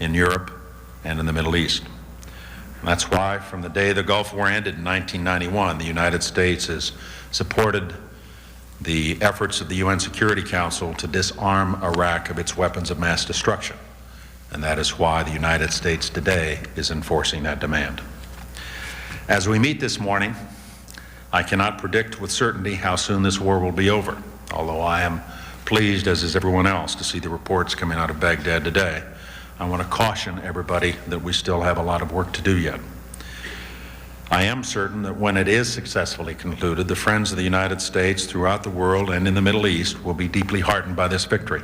in Europe and in the Middle East. And that's why from the day the Gulf War ended in 1991, the United States has supported the efforts of the UN Security Council to disarm Iraq of its weapons of mass destruction. And that is why the United States today is enforcing that demand. As we meet this morning, I cannot predict with certainty how soon this war will be over, although I am pleased, as is everyone else, to see the reports coming out of Baghdad today. I want to caution everybody that we still have a lot of work to do yet. I am certain that when it is successfully concluded, the friends of the United States throughout the world and in the Middle East will be deeply heartened by this victory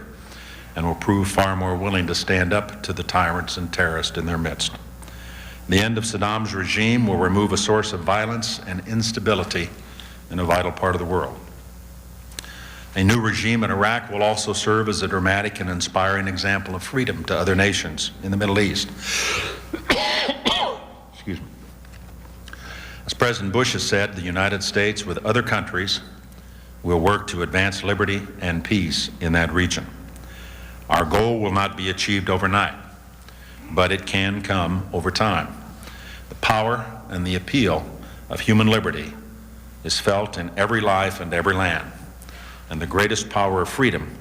and will prove far more willing to stand up to the tyrants and terrorists in their midst. The end of Saddam's regime will remove a source of violence and instability in a vital part of the world. A new regime in Iraq will also serve as a dramatic and inspiring example of freedom to other nations in the Middle East. Excuse me. As President Bush has said, the United States, with other countries, will work to advance liberty and peace in that region. Our goal will not be achieved overnight, but it can come over time. The power and the appeal of human liberty is felt in every life and every land, and the greatest power of freedom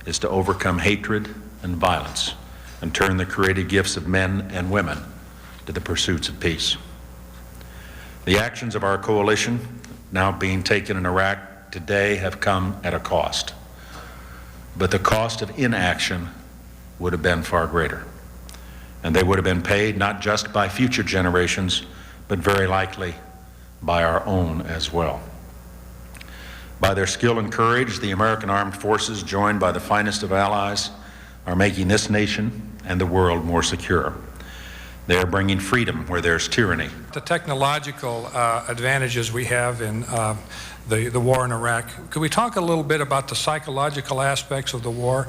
is to overcome hatred and violence and turn the creative gifts of men and women to the pursuits of peace. The actions of our coalition now being taken in Iraq today have come at a cost, but the cost of inaction would have been far greater, and they would have been paid not just by future generations, but very likely by our own as well. By their skill and courage, the American Armed Forces, joined by the finest of allies, are making this nation and the world more secure. They are bringing freedom where there's tyranny. The technological advantages we have in the war in Iraq, could we talk a little bit about the psychological aspects of the war?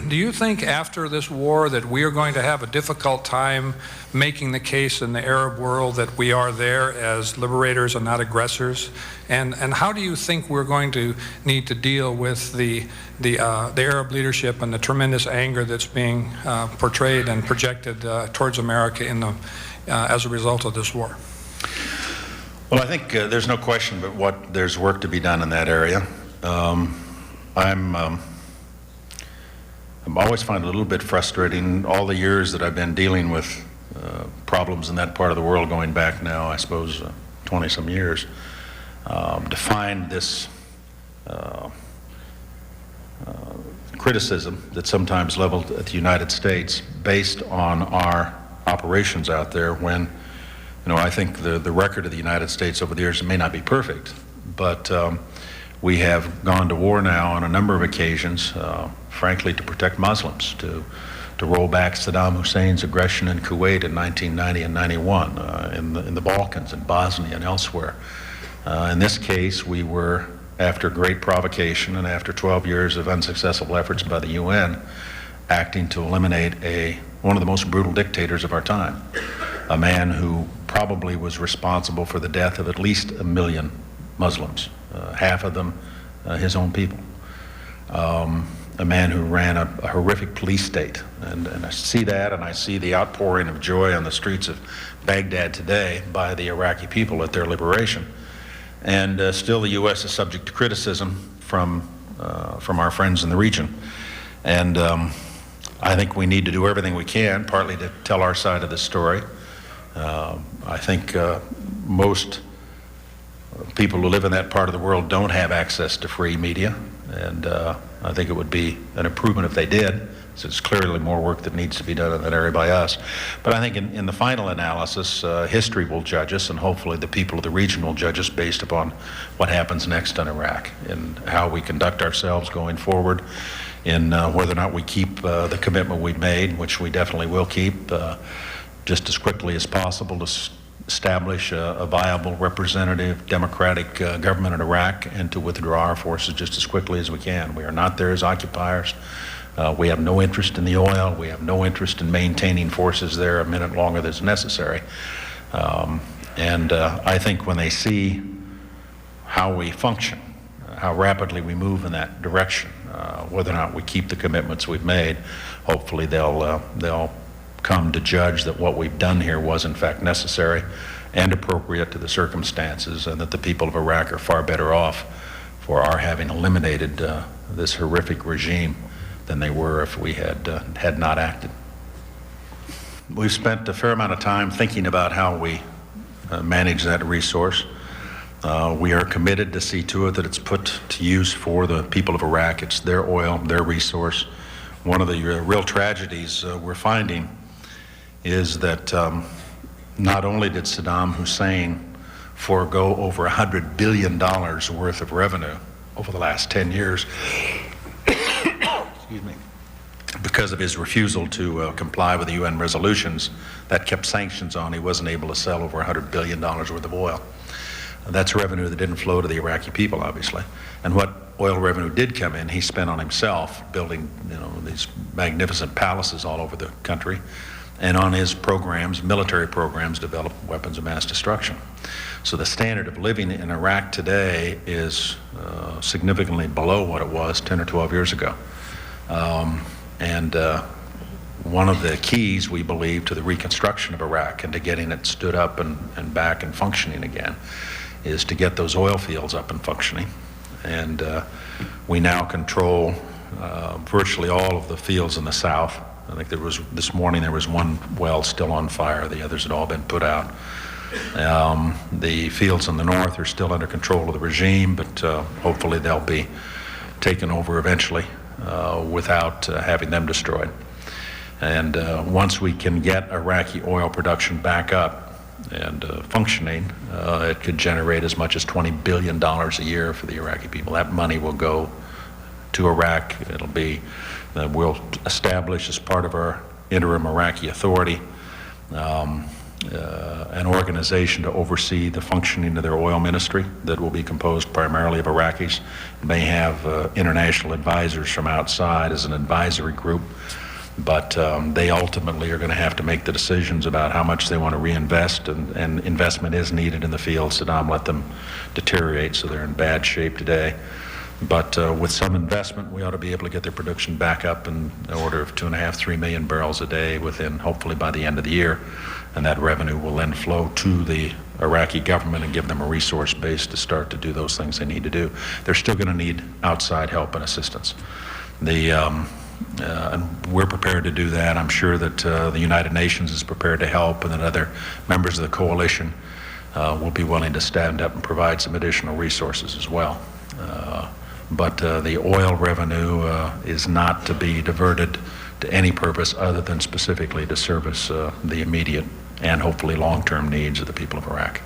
Do you think after this war that we are going to have a difficult time making the case in the Arab world that we are there as liberators and not aggressors? And how do you think we're going to need to deal with the Arab leadership and the tremendous anger that's being portrayed and projected towards America as a result of this war? Well, I think there's no question but there's work to be done in that area. I always find it a little bit frustrating all the years that I've been dealing with problems in that part of the world, going back now, I suppose, 20-some years, to find this criticism that's sometimes leveled at the United States based on our operations out there when, I think the record of the United States over the years may not be perfect, but we have gone to war now on a number of occasions, frankly, to protect Muslims, to roll back Saddam Hussein's aggression in Kuwait in 1990 and 91, in the Balkans, in Bosnia and elsewhere. In this case, we were, after great provocation and after 12 years of unsuccessful efforts by the UN, acting to eliminate one of the most brutal dictators of our time, a man who probably was responsible for the death of at least 1 million Muslims, half of them his own people. A man who ran a horrific police state. And I see that, and I see the outpouring of joy on the streets of Baghdad today by the Iraqi people at their liberation. And still the U.S. is subject to criticism from our friends in the region. And I think we need to do everything we can, partly to tell our side of the story. I think most people who live in that part of the world don't have access to free media, and I think it would be an improvement if they did. So it's clearly more work that needs to be done in that area by us. But I think in the final analysis, history will judge us, and hopefully the people of the region will judge us based upon what happens next in Iraq and how we conduct ourselves going forward, in whether or not we keep the commitment we've made, which we definitely will keep, just as quickly as possible to establish a viable, representative, democratic government in Iraq, and to withdraw our forces just as quickly as we can. We are not there as occupiers. We have no interest in the oil. We have no interest in maintaining forces there a minute longer than is necessary. And I think when they see how we function, how rapidly we move in that direction, whether or not we keep the commitments we've made. Hopefully they'll come to judge that what we've done here was in fact necessary and appropriate to the circumstances, and that the people of Iraq are far better off for our having eliminated this horrific regime than they were if we had not acted. We've spent a fair amount of time thinking about how we manage that resource. We are committed to see to it that it's put to use for the people of Iraq. It's their oil, their resource. One of the real tragedies we're finding is that not only did Saddam Hussein forego over $100 billion worth of revenue over the last 10 years, excuse me, because of his refusal to comply with the UN resolutions that kept sanctions on, he wasn't able to sell over $100 billion worth of oil. That's revenue that didn't flow to the Iraqi people, obviously. And what oil revenue did come in, he spent on himself, building, these magnificent palaces all over the country, and on his programs, military programs, developed weapons of mass destruction. So the standard of living in Iraq today is significantly below what it was 10 or 12 years ago. One of the keys, we believe, to the reconstruction of Iraq and to getting it stood up and back and functioning again is to get those oil fields up and functioning. And we now control virtually all of the fields in the south. I think this morning there was one well still on fire. The others had all been put out. The fields in the north are still under control of the regime, but hopefully they'll be taken over eventually without having them destroyed. And once we can get Iraqi oil production back up and functioning, it could generate as much as $20 billion a year for the Iraqi people. That money will go to Iraq. It'll be, we'll establish as part of our interim Iraqi authority an organization to oversee the functioning of their oil ministry that will be composed primarily of Iraqis. It may have international advisors from outside as an advisory group, but they ultimately are going to have to make the decisions about how much they want to reinvest, and investment is needed in the field. Saddam let them deteriorate, so they're in bad shape today. But with some investment, we ought to be able to get their production back up in the order of 2.5, 3 million barrels a day within, hopefully by the end of the year. And that revenue will then flow to the Iraqi government and give them a resource base to start to do those things they need to do. They're still going to need outside help and assistance. And we're prepared to do that. I'm sure that the United Nations is prepared to help, and that other members of the coalition will be willing to stand up and provide some additional resources as well. But the oil revenue is not to be diverted to any purpose other than specifically to service the immediate and hopefully long-term needs of the people of Iraq.